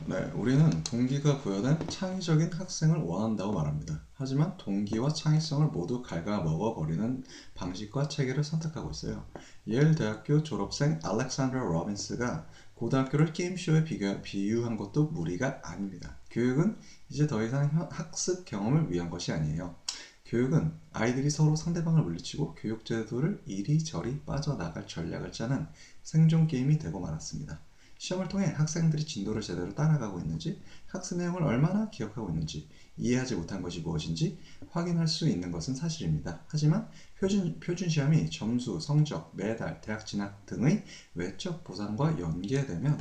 네, 우리는 동기가 부여된 창의적인 학생을 원한다고 말합니다. 하지만 동기와 창의성을 모두 갉아먹어버리는 방식과 체계를 선택하고 있어요. 예일 대학교 졸업생 알렉산드라 로빈스가 고등학교를 게임쇼에 비유한 것도 무리가 아닙니다. 교육은 이제 더 이상 학습 경험을 위한 것이 아니에요. 교육은 아이들이 서로 상대방을 물리치고 교육제도를 이리저리 빠져나갈 전략을 짜는 생존 게임이 되고 말았습니다. 시험을 통해 학생들이 진도를 제대로 따라가고 있는지, 학습 내용을 얼마나 기억하고 있는지, 이해하지 못한 것이 무엇인지 확인할 수 있는 것은 사실입니다. 하지만 표준 시험이 점수, 성적, 메달, 대학 진학 등의 외적 보상과 연계되면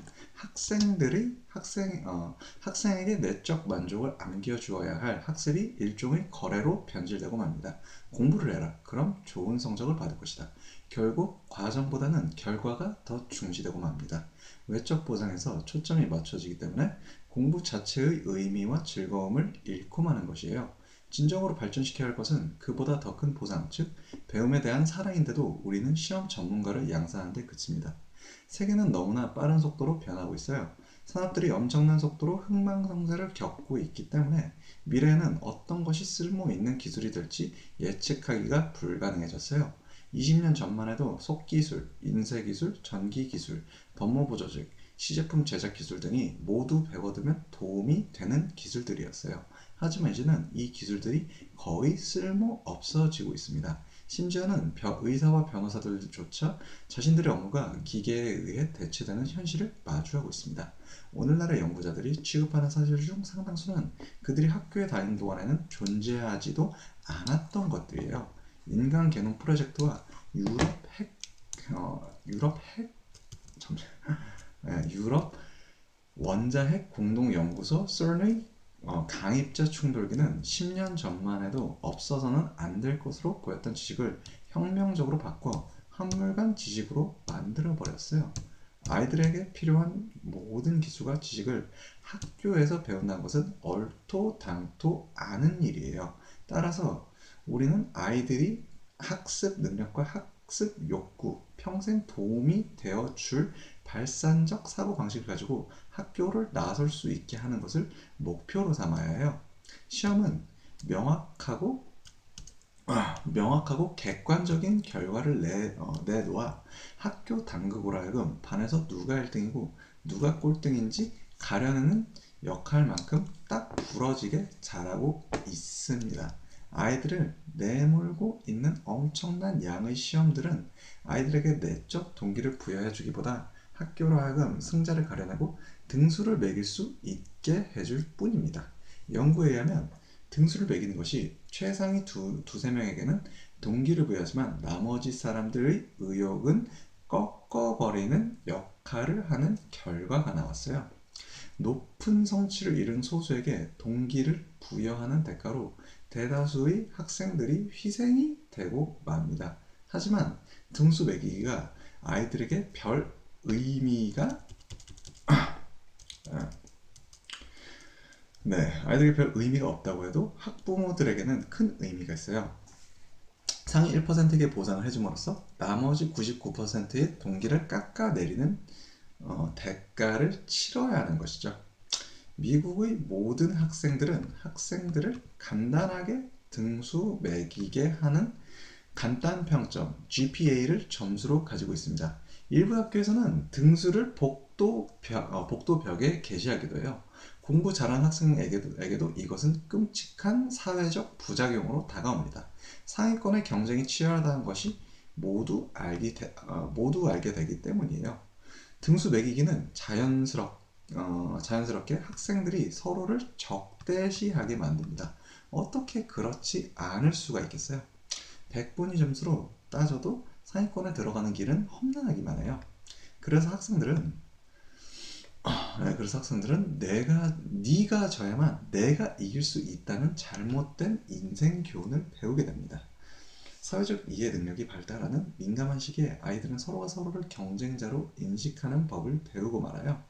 학생에게 내적 만족을 안겨주어야 할 학습이 일종의 거래로 변질되고 맙니다. 공부를 해라. 그럼 좋은 성적을 받을 것이다. 결국 과정보다는 결과가 더 중시되고 맙니다. 외적 보상에서 초점이 맞춰지기 때문에 공부 자체의 의미와 즐거움을 잃고 마는 것이에요. 진정으로 발전시켜야 할 것은 그보다 더 큰 보상, 즉 배움에 대한 사랑인데도 우리는 시험 전문가를 양산하는 데 그칩니다. 세계는 너무나 빠른 속도로 변하고 있어요. 산업들이 엄청난 속도로 흥망성쇠를 겪고 있기 때문에 미래에는 어떤 것이 쓸모 있는 기술이 될지 예측하기가 불가능해졌어요. 20년 전만 해도 속기술, 인쇄기술, 전기기술, 법무부 조직, 시제품 제작 기술 등이 모두 배워두면 도움이 되는 기술들이었어요. 하지만 이제는 이 기술들이 거의 쓸모 없어지고 있습니다. 심지어는 의사와 변호사들조차 자신들의 업무가 기계에 의해 대체되는 현실을 마주하고 있습니다. 오늘날의 연구자들이 취급하는 사실 중 상당수는 그들이 학교에 다니는 동안에는 존재하지도 않았던 것들이에요. 인간 개놈 프로젝트와 잠시 유럽 원자핵 공동연구소 CERN의 강입자 충돌기는 10년 전만 해도 없어서는 안 될 것으로 보였던 지식을 혁명적으로 바꿔 한물간 지식으로 만들어 버렸어요. 아이들에게 필요한 모든 기술과 지식을 학교에서 배운다는 것은 얼토당토 않은 일이에요. 따라서 우리는 아이들이 학습 능력과 학습 욕구, 평생 도움이 되어 줄 발산적 사고방식을 가지고 학교를 나설 수 있게 하는 것을 목표로 삼아야 해요. 시험은 명확하고 객관적인 결과를 내놓아 학교 당국으로 하여금 반에서 누가 1등이고 누가 꼴등인지 가려내는 역할만큼 딱 부러지게 잘하고 있습니다. 아이들을 내몰고 있는 엄청난 양의 시험들은 아이들에게 내적 동기를 부여해 주기보다 학교로 하여금 승자를 가려내고 등수를 매길 수 있게 해줄 뿐입니다. 연구에 의하면 등수를 매기는 것이 최상위 두세 명에게는 동기를 부여하지만 나머지 사람들의 의욕은 꺾어버리는 역할을 하는 결과가 나왔어요. 높은 성취를 이룬 소수에게 동기를 부여하는 대가로 대다수의 학생들이 희생이 되고 맙니다. 하지만 등수 매기기가 아이들에게 별 의미가 아이들에게 별 의미가 없다고 해도 학부모들에게는 큰 의미가 있어요. 상위 1%에게 보상을 해줌으로써 나머지 99%의 동기를 깎아내리는 대가를 치러야 하는 것이죠. 미국의 모든 학생들은 학생들을 간단하게 등수 매기게 하는 간단 평점 GPA를 점수로 가지고 있습니다. 일부 학교에서는 등수를 복도벽에 게시하기도 해요. 공부 잘하는 학생에게도 이것은 끔찍한 사회적 부작용으로 다가옵니다. 상위권의 경쟁이 치열하다는 것이 모두 알게 되기 때문이에요. 등수 매기기는 자연스럽게 학생들이 서로를 적대시하게 만듭니다. 어떻게 그렇지 않을 수가 있겠어요? 100분위 점수로 따져도 상위권에 들어가는 길은 험난하기만 해요. 그래서 학생들은 네가 져야만 내가 이길 수 있다는 잘못된 인생 교훈을 배우게 됩니다. 사회적 이해 능력이 발달하는 민감한 시기에 아이들은 서로가 서로를 경쟁자로 인식하는 법을 배우고 말아요.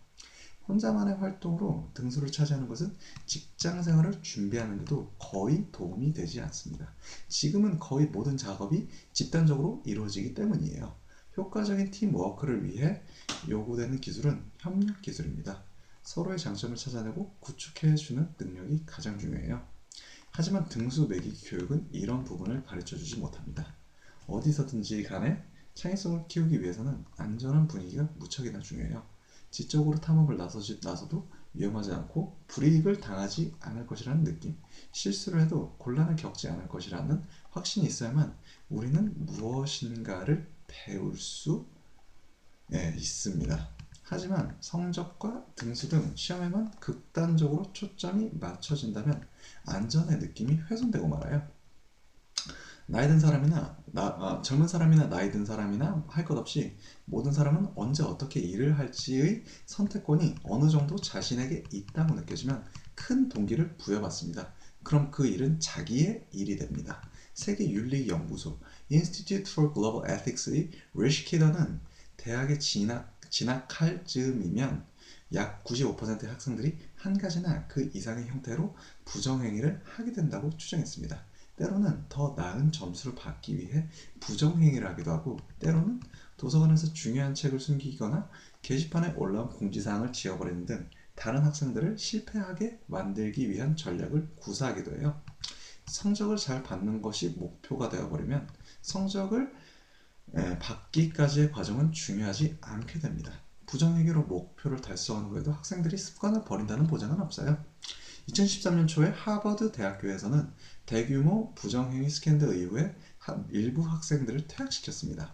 혼자만의 활동으로 등수를 차지하는 것은 직장 생활을 준비하는데도 거의 도움이 되지 않습니다. 지금은 거의 모든 작업이 집단적으로 이루어지기 때문이에요. 효과적인 팀워크를 위해 요구되는 기술은 협력 기술입니다. 서로의 장점을 찾아내고 구축해주는 능력이 가장 중요해요. 하지만 등수 매기기 교육은 이런 부분을 가르쳐주지 못합니다. 어디서든지 간에 창의성을 키우기 위해서는 안전한 분위기가 무척이나 중요해요. 지적으로 탐험을 나서도 위험하지 않고 불이익을 당하지 않을 것이라는 느낌, 실수를 해도 곤란을 겪지 않을 것이라는 확신이 있어야만 우리는 무엇인가를 배울 수 있습니다. 하지만 성적과 등수 등 시험에만 극단적으로 초점이 맞춰진다면 안전의 느낌이 훼손되고 말아요. 젊은 사람이나 나이 든 사람이나 할 것 없이 모든 사람은 언제 어떻게 일을 할지의 선택권이 어느 정도 자신에게 있다고 느껴지면 큰 동기를 부여받습니다. 그럼 그 일은 자기의 일이 됩니다. 세계윤리연구소 Institute for Global Ethics의 리시 키더는 대학에 진학할 즈음이면 약 95%의 학생들이 한 가지나 그 이상의 형태로 부정행위를 하게 된다고 추정했습니다. 때로는 더 나은 점수를 받기 위해 부정행위를 하기도 하고, 때로는 도서관에서 중요한 책을 숨기거나 게시판에 올라온 공지사항을 지워버리는 등 다른 학생들을 실패하게 만들기 위한 전략을 구사하기도 해요. 성적을 잘 받는 것이 목표가 되어버리면 성적을 받기까지의 과정은 중요하지 않게 됩니다. 부정행위로 목표를 달성한 후에도 학생들이 습관을 버린다는 보장은 없어요. 2013년 초에 하버드 대학교에서는 대규모 부정행위 스캔들 이후에 일부 학생들을 퇴학시켰습니다.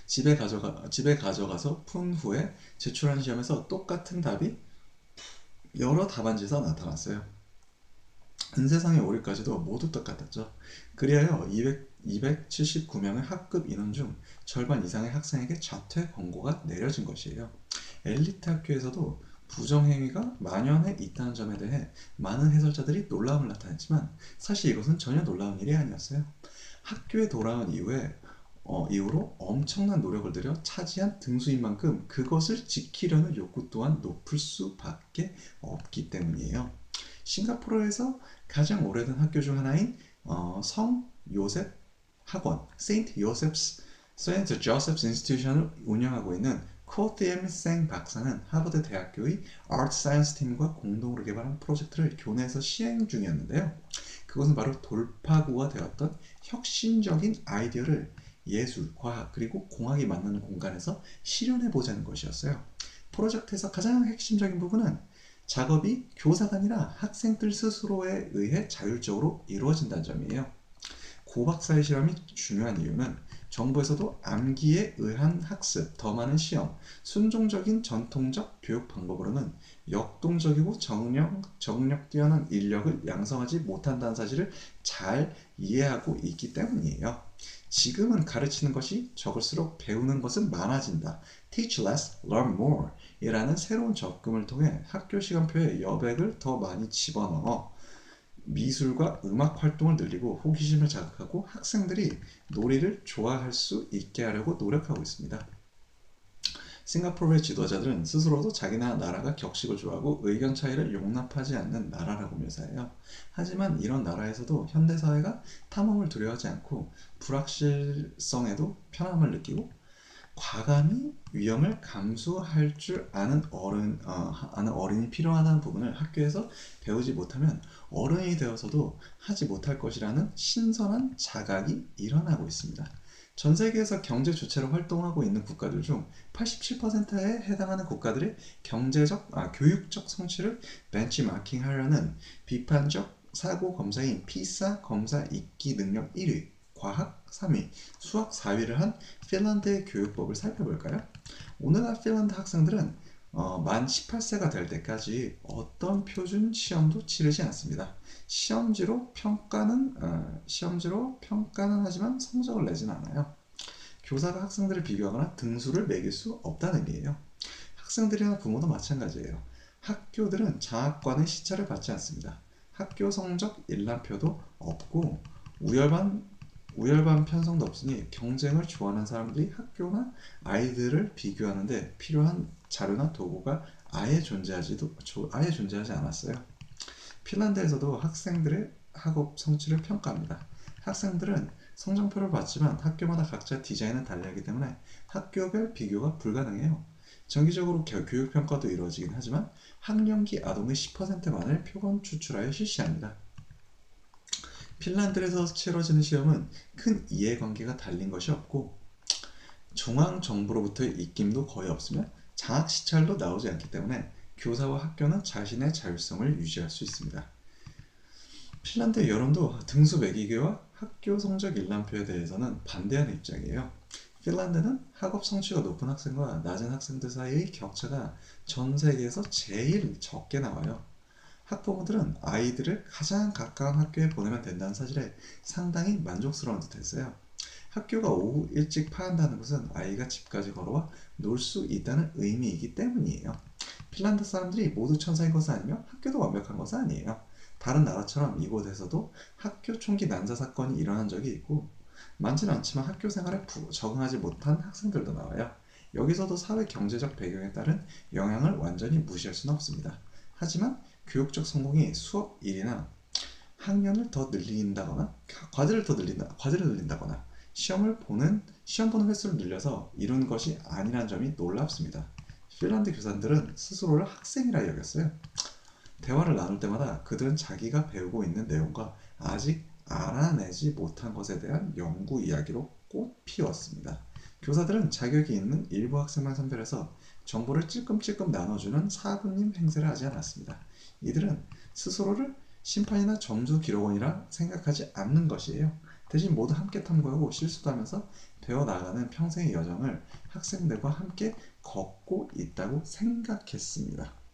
집에 가져가서 푼 후에 제출한 시험에서 똑같은 답이 여러 답안지에서 나타났어요. 은세상의 오류까지도 모두 똑같았죠. 그리하여 279명의 학급 인원 중 절반 이상의 학생에게 자퇴 권고가 내려진 것이에요. 엘리트 학교에서도 부정행위가 만연해 있다는 점에 대해 많은 해설자들이 놀라움을 나타냈지만 사실 이것은 전혀 놀라운 일이 아니었어요. 학교에 돌아온 이후로 엄청난 노력을 들여 차지한 등수인 만큼 그것을 지키려는 욕구 또한 높을 수밖에 없기 때문이에요. 싱가포르에서 가장 오래된 학교 중 하나인 성 요셉 학원 세인트 조셉스 인스티튜션을 운영하고 있는 코티엠 생 박사는 하버드 대학교의 아트 사이언스 팀과 공동으로 개발한 프로젝트를 교내에서 시행 중이었는데요. 그것은 바로 돌파구가 되었던 혁신적인 아이디어를 예술, 과학, 그리고 공학이 만나는 공간에서 실현해 보자는 것이었어요. 프로젝트에서 가장 핵심적인 부분은 작업이 교사가 아니라 학생들 스스로에 의해 자율적으로 이루어진다는 점이에요. 고박사의 실험이 중요한 이유는 정부에서도 암기에 의한 학습, 더 많은 시험, 순종적인 전통적 교육 방법으로는 역동적이고 정력 뛰어난 인력을 양성하지 못한다는 사실을 잘 이해하고 있기 때문이에요. 지금은 가르치는 것이 적을수록 배우는 것은 많아진다. Teach less, learn more 이라는 새로운 접근을 통해 학교 시간표에 여백을 더 많이 집어넣어 미술과 음악 활동을 늘리고 호기심을 자극하고 학생들이 놀이를 좋아할 수 있게 하려고 노력하고 있습니다. 싱가포르의 지도자들은 스스로도 자기나 나라가 격식을 좋아하고 의견 차이를 용납하지 않는 나라라고 묘사해요. 하지만 이런 나라에서도 현대사회가 탐험을 두려워하지 않고 불확실성에도 편함을 느끼고 과감히 위험을 감수할 줄 아는 어른이 필요하다는 부분을 학교에서 배우지 못하면 어른이 되어서도 하지 못할 것이라는 신선한 자각이 일어나고 있습니다. 전 세계에서 경제 주체로 활동하고 있는 국가들 중 87%에 해당하는 국가들의 교육적 성취를 벤치마킹하려는 비판적 사고 검사인 피사 검사 읽기 능력 1위, 과학 3위, 수학 4위를 한 핀란드의 교육법을 살펴볼까요? 오늘날 핀란드 학생들은 만 18세가 될 때까지 어떤 표준 시험도 치르지 않습니다. 시험지로 평가는 하지만 성적을 내진 않아요. 교사가 학생들을 비교하거나 등수를 매길 수 없다는 의미예요. 학생들이나 부모도 마찬가지예요. 학교들은 장학관의 시차를 받지 않습니다. 학교 성적 일람표도 없고 우열반 편성도 없으니 경쟁을 좋아하는 사람들이 학교나 아이들을 비교하는데 필요한 자료나 도구가 아예 존재하지 않았어요. 핀란드에서도 학생들의 학업 성취를 평가합니다. 학생들은 성적표를 받지만 학교마다 각자 디자인은 달리하기 때문에 학교별 비교가 불가능해요. 정기적으로 교육평가도 이루어지긴 하지만 학령기 아동의 10%만을 표본 추출하여 실시합니다. 핀란드에서 치러지는 시험은 큰 이해관계가 달린 것이 없고 중앙정부로부터의 입김도 거의 없으며 장학 시찰도 나오지 않기 때문에 교사와 학교는 자신의 자율성을 유지할 수 있습니다. 핀란드 여론도 등수 매기기와 학교 성적 일람표에 대해서는 반대하는 입장이에요. 핀란드는 학업 성취가 높은 학생과 낮은 학생들 사이의 격차가 전 세계에서 제일 적게 나와요. 학부모들은 아이들을 가장 가까운 학교에 보내면 된다는 사실에 상당히 만족스러운 듯했어요. 학교가 오후 일찍 파한다는 것은 아이가 집까지 걸어와 놀 수 있다는 의미이기 때문이에요. 핀란드 사람들이 모두 천사인 것은 아니며 학교도 완벽한 것은 아니에요. 다른 나라처럼 이곳에서도 학교 총기 난사 사건이 일어난 적이 있고 많지는 않지만 학교 생활에 적응하지 못한 학생들도 나와요. 여기서도 사회 경제적 배경에 따른 영향을 완전히 무시할 수는 없습니다. 하지만 교육적 성공이 수업 일이나 학년을 더 늘린다거나 과제를 늘린다거나 시험 보는 횟수를 늘려서 이룬 것이 아니란 점이 놀랍습니다. 핀란드 교사들은 스스로를 학생이라 여겼어요. 대화를 나눌 때마다 그들은 자기가 배우고 있는 내용과 아직 알아내지 못한 것에 대한 연구 이야기로 꽃 피웠습니다. 교사들은 자격이 있는 일부 학생만 선별해서 정보를 찔끔찔끔 나눠주는 사부님 행세를 하지 않았습니다. 이들은 스스로를 심판이나 점수 기록원이라 생각하지 않는 것이에요. 대신 모두 함께 탐구하고 실수도 하면서 배워나가는 평생의 여정을 학생들과 함께 걷고 있다고 생각했습니다.